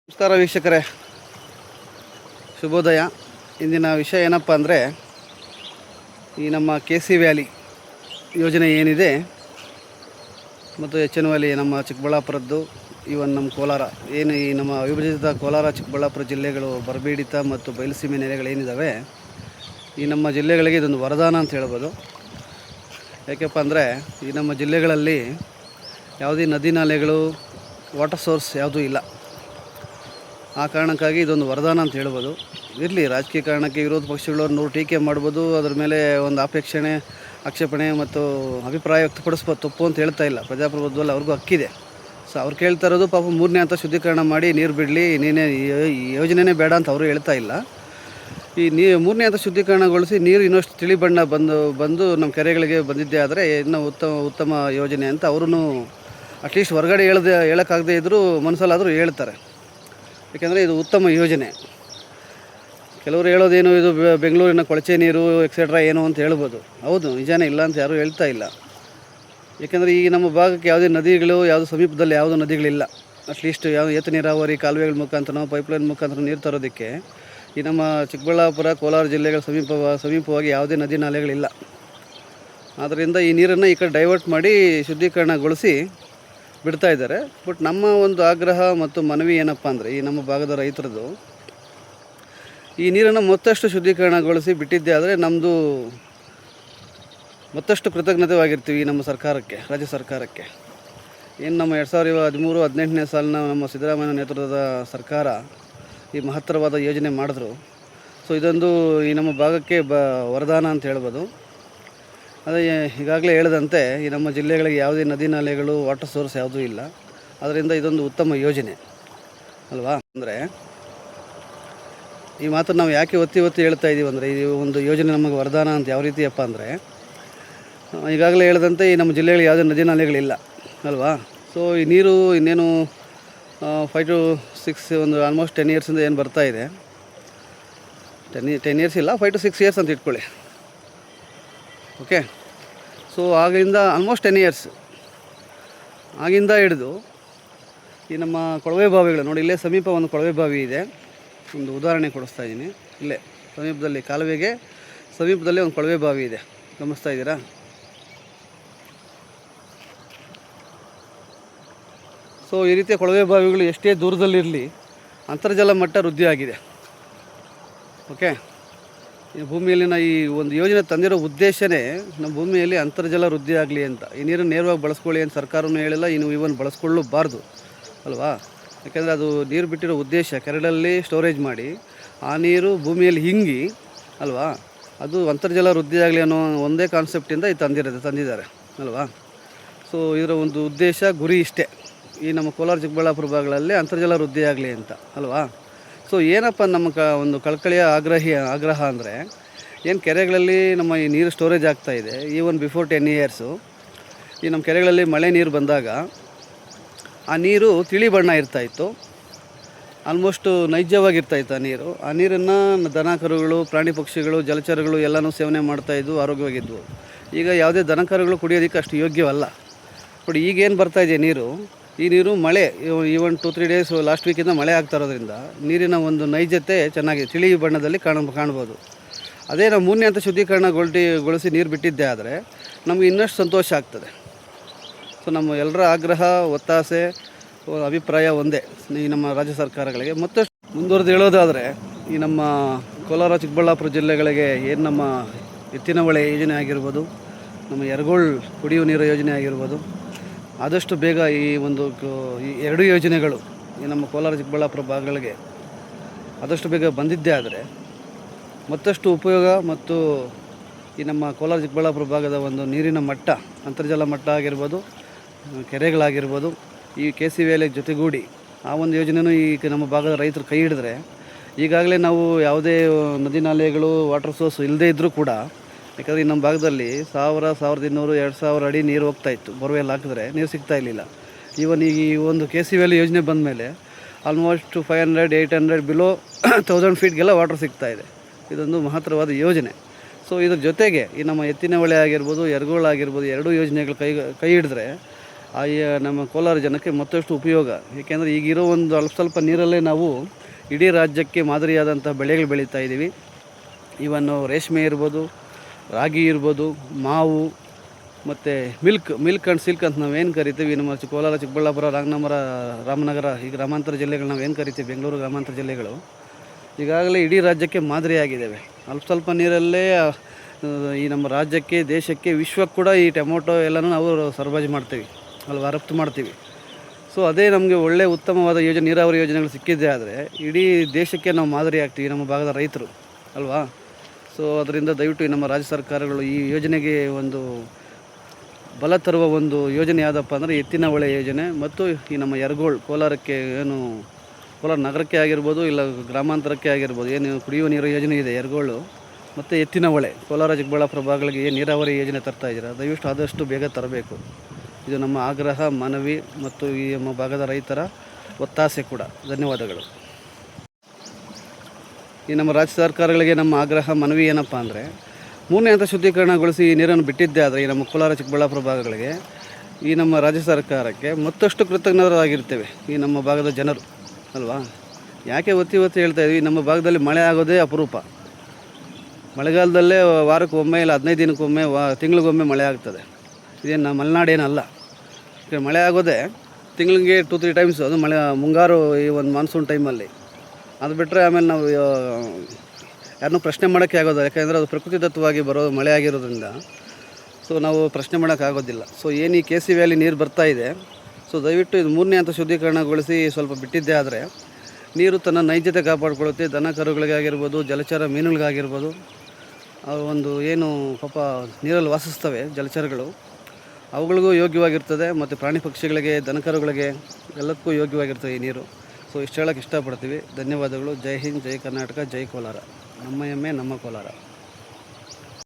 ನಮಸ್ಕಾರ ವೀಕ್ಷಕರೇ, ಶುಭೋದಯ. ಇಂದಿನ ವಿಷಯ ಏನಪ್ಪ ಅಂದರೆ, ಈ ನಮ್ಮ KC ವ್ಯಾಲಿ ಯೋಜನೆ ಏನಿದೆ ಮತ್ತು HN ವ್ಯಾಲಿ ನಮ್ಮ ಚಿಕ್ಕಬಳ್ಳಾಪುರದ್ದು, ಈವನ್ ನಮ್ಮ ಕೋಲಾರ ಏನು ಈ ನಮ್ಮ ಅವಿಭಜಿತ ಕೋಲಾರ ಚಿಕ್ಕಬಳ್ಳಾಪುರ ಜಿಲ್ಲೆಗಳು ಬರಪೀಡಿತ ಮತ್ತು ಬಯಲುಸೀಮೆ ನೆಲೆಗಳೇನಿದ್ದಾವೆ, ಈ ನಮ್ಮ ಜಿಲ್ಲೆಗಳಿಗೆ ಇದೊಂದು ವರದಾನ ಅಂತ ಹೇಳ್ಬೋದು. ಯಾಕೆಪ್ಪ ಅಂದರೆ, ಈ ನಮ್ಮ ಜಿಲ್ಲೆಗಳಲ್ಲಿ ಯಾವುದೇ ನದಿ ನಾಲೆಗಳು, ವಾಟರ್ ಸೋರ್ಸ್ ಯಾವುದೂ ಇಲ್ಲ. ಆ ಕಾರಣಕ್ಕಾಗಿ ಇದೊಂದು ವರದಾನ ಅಂತ ಹೇಳ್ಬೋದು. ಇರಲಿ, ರಾಜಕೀಯ ಕಾರಣಕ್ಕೆ ವಿರೋಧ ಪಕ್ಷಗಳವ್ರನ್ನ ಟೀಕೆ ಮಾಡ್ಬೋದು, ಅದ್ರ ಮೇಲೆ ಒಂದು ಆಕ್ಷೇಪಣೆ ಮತ್ತು ಅಭಿಪ್ರಾಯ ವ್ಯಕ್ತಪಡಿಸ್ಬೋದು, ತಪ್ಪು ಅಂತ ಹೇಳ್ತಾ ಇಲ್ಲ. ಪ್ರಜಾಪ್ರಭುತ್ವದಲ್ಲಿ ಅವ್ರಿಗೂ ಹಕ್ಕಿದೆ. ಸೊ ಅವ್ರು ಕೇಳ್ತಾ ಇರೋದು ಪಾಪ 3ನೇ ಹಂತ ಶುದ್ಧೀಕರಣ ಮಾಡಿ ನೀರು ಬಿಡಲಿ, ಈ ಯೋಜನೆನೇ ಬೇಡ ಅಂತ ಅವರು ಹೇಳ್ತಾ ಇಲ್ಲ. ಈ 3ನೇ ಹಂತ ಶುದ್ಧೀಕರಣಗೊಳಿಸಿ ನೀರು ಇನ್ನಷ್ಟು ತಿಳಿ ಬಣ್ಣ ಬಂದು ನಮ್ಮ ಕೆರೆಗಳಿಗೆ ಬಂದಿದ್ದೇ ಆದರೆ ಇನ್ನೂ ಉತ್ತಮ ಯೋಜನೆ ಅಂತ ಅವರು ಅಟ್ಲೀಸ್ಟ್ ಹೊರಗಡೆ ಹೇಳೋಕ್ಕಾಗದೇ ಇದ್ದರೂ ಮನಸ್ಸಲ್ಲಾದರೂ ಹೇಳ್ತಾರೆ. ಯಾಕೆಂದರೆ ಇದು ಉತ್ತಮ ಯೋಜನೆ. ಕೆಲವರು ಹೇಳೋದೇನು, ಇದು ಬೆಂಗಳೂರಿನ ಕೊಳಚೆ ನೀರು ಎಕ್ಸೆಟ್ರಾ ಏನು ಅಂತ ಹೇಳ್ಬೋದು. ಹೌದು, ನಿಜಾನೇ, ಇಲ್ಲ ಅಂತ ಯಾರೂ ಹೇಳ್ತಾ ಇಲ್ಲ. ಏಕೆಂದರೆ ಈ ನಮ್ಮ ಭಾಗಕ್ಕೆ ಯಾವುದೇ ನದಿಗಳು, ಯಾವುದು ಸಮೀಪದಲ್ಲಿ ಯಾವುದೂ ನದಿಗಳಿಲ್ಲ. ಅಟ್ಲೀಸ್ಟ್ ಯಾವ ಏತ ನೀರಾವರಿ ಕಾಲುವೆಗಳ ಮುಖಾಂತರ, ಪೈಪ್ಲೈನ್ ಮುಖಾಂತರ ನೀರು ತರೋದಕ್ಕೆ ಈ ನಮ್ಮ ಚಿಕ್ಕಬಳ್ಳಾಪುರ, ಕೋಲಾರ ಜಿಲ್ಲೆಗಳ ಸಮೀಪವಾಗಿ ಯಾವುದೇ ನದಿ ನಾಲೆಗಳಿಲ್ಲ. ಆದ್ದರಿಂದ ಈ ನೀರನ್ನು ಈ ಕಡೆ ಡೈವರ್ಟ್ ಮಾಡಿ ಶುದ್ಧೀಕರಣಗೊಳಿಸಿ ಬಿಡ್ತಾ ಇದ್ದಾರೆ. ಬಟ್ ನಮ್ಮ ಒಂದು ಆಗ್ರಹ ಮತ್ತು ಮನವಿ ಏನಪ್ಪ ಅಂದರೆ, ಈ ನಮ್ಮ ಭಾಗದ ರೈತರದ್ದು, ಈ ನೀರನ್ನು ಮತ್ತಷ್ಟು ಶುದ್ಧೀಕರಣಗೊಳಿಸಿ ಬಿಟ್ಟಿದ್ದೇ ಆದರೆ ನಮ್ಮದು ಮತ್ತಷ್ಟು ಕೃತಜ್ಞತೆವಾಗಿರ್ತೀವಿ ನಮ್ಮ ಸರ್ಕಾರಕ್ಕೆ, ರಾಜ್ಯ ಸರ್ಕಾರಕ್ಕೆ. ಏನು ನಮ್ಮ 2013-18ನೇ ಸಾಲಿನ ನಮ್ಮ ಸಿದ್ದರಾಮಯ್ಯ ನೇತೃತ್ವದ ಸರ್ಕಾರ ಈ ಮಹತ್ತರವಾದ ಯೋಜನೆ ಮಾಡಿದ್ರು. ಸೊ ಇದೊಂದು ಈ ನಮ್ಮ ಭಾಗಕ್ಕೆ ವರದಾನ ಅಂತ ಹೇಳ್ಬೋದು. ಅದೇ ಈಗಾಗಲೇ ಹೇಳಿದಂತೆ, ಈ ನಮ್ಮ ಜಿಲ್ಲೆಗಳಿಗೆ ಯಾವುದೇ ನದಿ ನಾಲೆಗಳು, ವಾಟರ್ ಸೋರ್ಸ್ ಯಾವುದೂ ಇಲ್ಲ. ಅದರಿಂದ ಇದೊಂದು ಉತ್ತಮ ಯೋಜನೆ ಅಲ್ವಾ. ಅಂದರೆ ಈ ಮಾತನ್ನು ನಾವು ಯಾಕೆ ಒತ್ತಿ ಹೇಳ್ತಾ ಇದ್ದೀವಿ ಅಂದರೆ, ಈ ಒಂದು ಯೋಜನೆ ನಮಗೆ ವರದಾನ ಅಂತ ಯಾವ ರೀತಿಯಪ್ಪ ಅಂದರೆ, ಈಗಾಗಲೇ ಹೇಳಿದಂತೆ ಈ ನಮ್ಮ ಜಿಲ್ಲೆಗಳಿಗೆ ಯಾವುದೇ ನದಿ ನಾಲೆಗಳಿಲ್ಲ ಅಲ್ವಾ. ಸೊ ಈ ನೀರು ಇನ್ನೇನು 5 to 6 ಒಂದು ಆಲ್ಮೋಸ್ಟ್ 10 ಇಯರ್ಸಿಂದ ಏನು ಬರ್ತಾ ಇದೆ. 10 ಇಯರ್ಸ್ ಇಲ್ಲ, 5 to 6 ಇಯರ್ಸ್ ಅಂತ ಇಟ್ಕೊಳ್ಳಿ. ಓಕೆ. ಸೊ ಆಗಿಂದ ಆಲ್ಮೋಸ್ಟ್ 10 ಇಯರ್ಸ್ ಆಗಿಂದ ಹಿಡಿದು ಈ ನಮ್ಮ ಕೊಳವೆ ಬಾವಿಗಳು ನೋಡಿ, ಇಲ್ಲೇ ಸಮೀಪ ಒಂದು ಕೊಳವೆ ಬಾವಿ ಇದೆ. ಒಂದು ಉದಾಹರಣೆ ಕೊಡಿಸ್ತಾ ಇದ್ದೀನಿ. ಇಲ್ಲೇ ಸಮೀಪದಲ್ಲಿ, ಕಾಲುವೆಗೆ ಸಮೀಪದಲ್ಲಿ ಒಂದು ಕೊಳವೆ ಬಾವಿ ಇದೆ, ಗಮನಿಸ್ತಾ ಇದ್ದೀರಾ. ಸೊ ಈ ರೀತಿಯ ಕೊಳವೆ ಬಾವಿಗಳು ಎಷ್ಟೇ ದೂರದಲ್ಲಿರಲಿ, ಅಂತರ್ಜಲ ಮಟ್ಟ ವೃದ್ಧಿ ಆಗಿದೆ. ಓಕೆ. ಈ ಭೂಮಿಯಲ್ಲಿನ ಈ ಒಂದು ಯೋಜನೆ ತಂದಿರೋ ಉದ್ದೇಶನೇ ನಮ್ಮ ಭೂಮಿಯಲ್ಲಿ ಅಂತರ್ಜಲ ವೃದ್ಧಿ ಆಗಲಿ ಅಂತ. ಈ ನೀರನ್ನು ನೇರವಾಗಿ ಬಳಸ್ಕೊಳ್ಳಿ ಅಂತ ಸರ್ಕಾರನೂ ಹೇಳಿಲ್ಲ, ಇನ್ನು ಇವನ್ ಬಳಸ್ಕೊಳ್ಳಬಾರ್ದು ಅಲ್ವಾ. ಯಾಕೆಂದರೆ ಅದು ನೀರು ಬಿಟ್ಟಿರೋ ಉದ್ದೇಶ ಕೆರೆಗಳಲ್ಲಿ ಸ್ಟೋರೇಜ್ ಮಾಡಿ ಆ ನೀರು ಭೂಮಿಯಲ್ಲಿ ಹಿಂಗಿ ಅಲ್ವಾ, ಅದು ಅಂತರ್ಜಲ ವೃದ್ಧಿ ಆಗಲಿ ಅನ್ನೋ ಒಂದೇ ಕಾನ್ಸೆಪ್ಟಿಂದ ಇದು ತಂದಿದ್ದಾರೆ ಅಲ್ವಾ. ಸೊ ಇದರ ಒಂದು ಉದ್ದೇಶ, ಗುರಿ ಇಷ್ಟೇ, ಈ ನಮ್ಮ ಕೋಲಾರ ಚಿಕ್ಕಬಳ್ಳಾಪುರ ಭಾಗಗಳಲ್ಲಿ ಅಂತರ್ಜಲ ವೃದ್ಧಿ ಆಗಲಿ ಅಂತ ಅಲ್ವಾ. ಸೊ ಏನಪ್ಪ ನಮ್ಮ ಒಂದು ಕಳಕಳಿಯ ಆಗ್ರಹ ಅಂದರೆ, ಏನು ಕೆರೆಗಳಲ್ಲಿ ನಮ್ಮ ಈ ನೀರು ಸ್ಟೋರೇಜ್ ಆಗ್ತಾಯಿದೆ. ಈವನ್ ಬಿಫೋರ್ 10 ಇಯರ್ಸು ಈ ನಮ್ಮ ಕೆರೆಗಳಲ್ಲಿ ಮಳೆ ನೀರು ಬಂದಾಗ ಆ ನೀರು ತಿಳಿ ಬಣ್ಣ ಇರ್ತಾಯಿತ್ತು, ಆಲ್ಮೋಸ್ಟು ನೈಜವಾಗಿರ್ತಾಯಿತ್ತು ಆ ನೀರು. ಆ ನೀರನ್ನು ದನ ಕರುಗಳು, ಪ್ರಾಣಿ ಪಕ್ಷಿಗಳು, ಜಲಚರಗಳು ಎಲ್ಲನೂ ಸೇವನೆ ಮಾಡ್ತಾಯಿದ್ವು, ಆರೋಗ್ಯವಾಗಿದ್ವು. ಈಗ ಯಾವುದೇ ದನ ಕರುಗಳು ಕುಡಿಯೋದಕ್ಕೆ ಅಷ್ಟು ಯೋಗ್ಯವಲ್ಲ. ಬಟ್ ಈಗೇನು ಬರ್ತಾಯಿದೆ ನೀರು, ಈ ನೀರು ಮಳೆ ಈವನ್ 2-3 ಡೇಸ್ ಲಾಸ್ಟ್ ವೀಕಿಂದ ಮಳೆ ಆಗ್ತಾ ಇರೋದ್ರಿಂದ ನೀರಿನ ಒಂದು ನೈಜತೆ ಚೆನ್ನಾಗಿದೆ, ತಿಳಿ ಬಣ್ಣದಲ್ಲಿ ಕಾಣ್ಬೋದು. ಅದೇ ನಾವು 3ನೇ ಹಂತ ಶುದ್ಧೀಕರಣಗೊಳಿಸಿ ನೀರು ಬಿಟ್ಟಿದ್ದೇ ಆದರೆ ನಮಗೆ ಇನ್ನಷ್ಟು ಸಂತೋಷ ಆಗ್ತದೆ. ಸೊ ನಮ್ಮ ಎಲ್ಲರ ಆಗ್ರಹ, ಒತ್ತಾಸೆ, ಅಭಿಪ್ರಾಯ ಒಂದೇ, ಈ ನಮ್ಮ ರಾಜ್ಯ ಸರ್ಕಾರಗಳಿಗೆ ಮತ್ತಷ್ಟು ಮುಂದುವರೆದು ಹೇಳೋದಾದರೆ, ಈ ನಮ್ಮ ಕೋಲಾರ ಚಿಕ್ಕಬಳ್ಳಾಪುರ ಜಿಲ್ಲೆಗಳಿಗೆ ಏನು ನಮ್ಮ ಎತ್ತಿನ ಹೊಳೆ ಯೋಜನೆ ಆಗಿರ್ಬೋದು, ನಮ್ಮ ಯರಗೋಳ್ ಕುಡಿಯುವ ನೀರು ಯೋಜನೆ ಆಗಿರ್ಬೋದು, ಆದಷ್ಟು ಬೇಗ ಈ ಒಂದು ಈ 2 ಯೋಜನೆಗಳು ಈ ನಮ್ಮ ಕೋಲಾರ ಚಿಕ್ಕಬಳ್ಳಾಪುರ ಭಾಗಗಳಿಗೆ ಆದಷ್ಟು ಬೇಗ ಬಂದಿದ್ದೇ ಆದರೆ ಮತ್ತಷ್ಟು ಉಪಯೋಗ ಮತ್ತು ಈ ನಮ್ಮ ಕೋಲಾರ ಚಿಕ್ಕಬಳ್ಳಾಪುರ ಭಾಗದ ಒಂದು ನೀರಿನ ಮಟ್ಟ, ಅಂತರ್ಜಲ ಮಟ್ಟ ಆಗಿರ್ಬೋದು, ಕೆರೆಗಳಾಗಿರ್ಬೋದು, ಈ KC ವ್ಯಾಲಿ ಜೊತೆಗೂಡಿ ಆ ಒಂದು ಯೋಜನೆಯೂ ಈ ನಮ್ಮ ಭಾಗದ ರೈತರು ಕೈ ಹಿಡಿದ್ರೆ, ಈಗಾಗಲೇ ನಾವು ಯಾವುದೇ ನದಿ ನಾಲೆಗಳು, ವಾಟರ್ ಸೋರ್ಸ್ ಇಲ್ಲದೇ ಇದ್ದರೂ ಕೂಡ, ಯಾಕಂದರೆ ಈ ನಮ್ಮ ಭಾಗದಲ್ಲಿ 1000, 1200, 2000 ಅಡಿ ನೀರು ಹೋಗ್ತಾಯಿತ್ತು. ಬೋರ್ವೆಲ್ ಹಾಕಿದ್ರೆ ನೀರು ಸಿಗ್ತಾ ಇರಲಿಲ್ಲ. ಈವನ್ ಈ ಒಂದು KC ವ್ಯಾಲಿ ಯೋಜನೆ ಬಂದ ಮೇಲೆ ಆಲ್ಮೋಸ್ಟ್ 500, 800 ಬಿಲೋ 1000 ಫೀಟ್ಗೆಲ್ಲ ವಾಟರ್ ಸಿಗ್ತಾಯಿದೆ. ಇದೊಂದು ಮಹತ್ತರವಾದ ಯೋಜನೆ. ಸೊ ಇದ್ರ ಜೊತೆಗೆ ಈ ನಮ್ಮ ಎತ್ತಿನ ಹೊಳೆ ಆಗಿರ್ಬೋದು, ಯರಗೋಳ್ ಆಗಿರ್ಬೋದು, 2 ಯೋಜನೆಗಳು ಕೈ ಹಿಡಿದ್ರೆ ನಮ್ಮ ಕೋಲಾರ ಜನಕ್ಕೆ ಮತ್ತಷ್ಟು ಉಪಯೋಗ. ಏಕೆಂದರೆ ಈಗಿರೋ ಒಂದು ಸ್ವಲ್ಪ ನೀರಲ್ಲೇ ನಾವು ಇಡೀ ರಾಜ್ಯಕ್ಕೆ ಮಾದರಿಯಾದಂಥ ಬೆಳೆಗಳು ಬೆಳೀತಾ ಇದ್ದೀವಿ. ಇವನ್ನು ರೇಷ್ಮೆ ಇರ್ಬೋದು, ರಾಗಿ ಇರ್ಬೋದು, ಮಾವು ಮತ್ತು ಮಿಲ್ಕ್ ಆ್ಯಂಡ್ ಸಿಲ್ಕ್ ಅಂತ ನಾವೇನು ಕರಿತೀವಿ. ನಮ್ಮ ಕೋಲಾರ, ಚಿಕ್ಕಬಳ್ಳಾಪುರ, ರಾಮನಗರ ಈ ಗ್ರಾಮಾಂತರ ಜಿಲ್ಲೆಗಳು ನಾವೇನು ಕರಿತೀವಿ, ಬೆಂಗಳೂರು ಗ್ರಾಮಾಂತರ ಜಿಲ್ಲೆಗಳು ಈಗಾಗಲೇ ಇಡೀ ರಾಜ್ಯಕ್ಕೆ ಮಾದರಿಯಾಗಿದ್ದಾವೆ. ಸ್ವಲ್ಪ ನೀರಲ್ಲೇ ಈ ನಮ್ಮ ರಾಜ್ಯಕ್ಕೆ, ದೇಶಕ್ಕೆ, ವಿಶ್ವಕ್ಕೆ ಕೂಡ ಈ ಟೊಮೊಟೊ ಎಲ್ಲನೂ ನಾವು ಸರಬರಾಜು ಮಾಡ್ತೀವಿ ಅಲ್ವಾ, ರಫ್ತು ಮಾಡ್ತೀವಿ. ಸೊ ಅದೇ ನಮಗೆ ಒಳ್ಳೆಯ ಉತ್ತಮವಾದ ನೀರಾವರಿ ಯೋಜನೆಗಳು ಸಿಕ್ಕಿದ್ದೇ ಆದರೆ ಇಡೀ ದೇಶಕ್ಕೆ ನಾವು ಮಾದರಿ ಆಗ್ತೀವಿ, ನಮ್ಮ ಭಾಗದ ರೈತರು ಅಲ್ವಾ. ಸೊ ಅದರಿಂದ ದಯವಿಟ್ಟು ನಮ್ಮ ರಾಜ್ಯ ಸರ್ಕಾರಗಳು ಈ ಯೋಜನೆಗೆ ಒಂದು ಬಲ ತರುವ ಒಂದು ಯೋಜನೆ ಯಾವುದಪ್ಪ ಅಂದರೆ ಎತ್ತಿನ ಹೊಳೆ ಯೋಜನೆ ಮತ್ತು ಈ ನಮ್ಮ ಯರಗೋಳ್ ಕೋಲಾರಕ್ಕೆ ಕೋಲಾರ ನಗರಕ್ಕೆ ಆಗಿರ್ಬೋದು, ಇಲ್ಲ ಗ್ರಾಮಾಂತರಕ್ಕೆ ಆಗಿರ್ಬೋದು, ಏನು ಕುಡಿಯುವ ನೀರು ಯೋಜನೆ ಇದೆ ಯರಗೋಳು ಮತ್ತು ಎತ್ತಿನ ಹೊಳೆ ಕೋಲಾರ, ಚಿಕ್ಕಬಳ್ಳಾಪುರ ಭಾಗಗಳಿಗೆ ಏನು ನೀರಾವರಿ ಯೋಜನೆ ತರ್ತಾ ಇದ್ದೀರಾ, ದಯವಿಟ್ಟು ಆದಷ್ಟು ಬೇಗ ತರಬೇಕು. ಇದು ನಮ್ಮ ಆಗ್ರಹ, ಮನವಿ ಮತ್ತು ಈ ನಮ್ಮ ಭಾಗದ ರೈತರ ಒತ್ತಾಸೆ ಕೂಡ. ಧನ್ಯವಾದಗಳು. ಈ ನಮ್ಮ ರಾಜ್ಯ ಸರ್ಕಾರಗಳಿಗೆ ನಮ್ಮ ಆಗ್ರಹ, ಮನವಿ ಏನಪ್ಪ ಅಂದರೆ 3ನೇ ಹಂತ ಶುದ್ಧೀಕರಣಗೊಳಿಸಿ ಈ ನೀರನ್ನು ಬಿಟ್ಟಿದ್ದೇ ಆದರೆ ಈ ನಮ್ಮ ಕೋಲಾರ, ಚಿಕ್ಕಬಳ್ಳಾಪುರ ಭಾಗಗಳಿಗೆ ಈ ನಮ್ಮ ರಾಜ್ಯ ಸರ್ಕಾರಕ್ಕೆ ಮತ್ತಷ್ಟು ಕೃತಜ್ಞರಾಗಿರ್ತೇವೆ ಈ ನಮ್ಮ ಭಾಗದ ಜನರು ಅಲ್ವಾ. ಯಾಕೆ ಒತ್ತಿ ಹೇಳ್ತಾಯಿದ್ವಿ, ನಮ್ಮ ಭಾಗದಲ್ಲಿ ಮಳೆ ಆಗೋದೇ ಅಪರೂಪ. ಮಳೆಗಾಲದಲ್ಲೇ ವಾರಕ್ಕೊಮ್ಮೆ ಇಲ್ಲ 15 ದಿನಕ್ಕೊಮ್ಮೆ ತಿಂಗಳಿಗೊಮ್ಮೆ ಮಳೆ ಆಗ್ತದೆ. ಇದೇನು ಮಲೆನಾಡೇನಲ್ಲ. ಮಳೆ ಆಗೋದೇ ತಿಂಗಳಿಗೆ 2-3 ಟೈಮ್ಸು. ಅದು ಮುಂಗಾರು ಈ ಒಂದು ಮಾನ್ಸೂನ್ ಟೈಮಲ್ಲಿ. ಅದು ಬಿಟ್ಟರೆ ಆಮೇಲೆ ನಾವು ಯಾರನ್ನೂ ಪ್ರಶ್ನೆ ಮಾಡೋಕ್ಕೆ ಆಗೋದು, ಯಾಕೆಂದರೆ ಅದು ಪ್ರಕೃತಿ ದತ್ತವಾಗಿ ಬರೋ ಮಳೆ ಆಗಿರೋದ್ರಿಂದ ಸೊ ನಾವು ಪ್ರಶ್ನೆ ಮಾಡೋಕ್ಕಾಗೋದಿಲ್ಲ. ಸೊ ಏನು ಈ KC ವ್ಯಾಲಿ ನೀರು ಬರ್ತಾ ಇದೆ, ಸೊ ದಯವಿಟ್ಟು ಇದು 3ನೇ ಹಂತ ಶುದ್ಧೀಕರಣಗೊಳಿಸಿ ಸ್ವಲ್ಪ ಬಿಟ್ಟಿದ್ದೇ ಆದರೆ ನೀರು ತನ್ನ ನೈಜತೆ ಕಾಪಾಡಿಕೊಳ್ಳುತ್ತೆ. ದನ ಕರುಗಳಿಗೆ ಆಗಿರ್ಬೋದು, ಜಲಚರ ಮೀನುಗಳಿಗಾಗಿರ್ಬೋದು, ಒಂದು ಏನು ಪಾಪ ನೀರಲ್ಲಿ ವಾಸಿಸ್ತವೆ ಜಲಚರಗಳು, ಅವುಗಳಿಗೂ ಯೋಗ್ಯವಾಗಿರ್ತದೆ. ಮತ್ತು ಪ್ರಾಣಿ ಪಕ್ಷಿಗಳಿಗೆ, ದನ ಕರುಗಳಿಗೆ ಎಲ್ಲದಕ್ಕೂ ಯೋಗ್ಯವಾಗಿರ್ತದೆ ಈ ನೀರು. ಸೊ ಇಷ್ಟು ಹೇಳೋಕ್ಕೆ ಇಷ್ಟಪಡ್ತೀವಿ. ಧನ್ಯವಾದಗಳು. ಜೈ ಹಿಂದ್, ಜೈ ಕರ್ನಾಟಕ, ಜೈ ಕೋಲಾರ. ನಮ್ಮ ಹೆಮ್ಮೆ, ನಮ್ಮ ಕೋಲಾರ.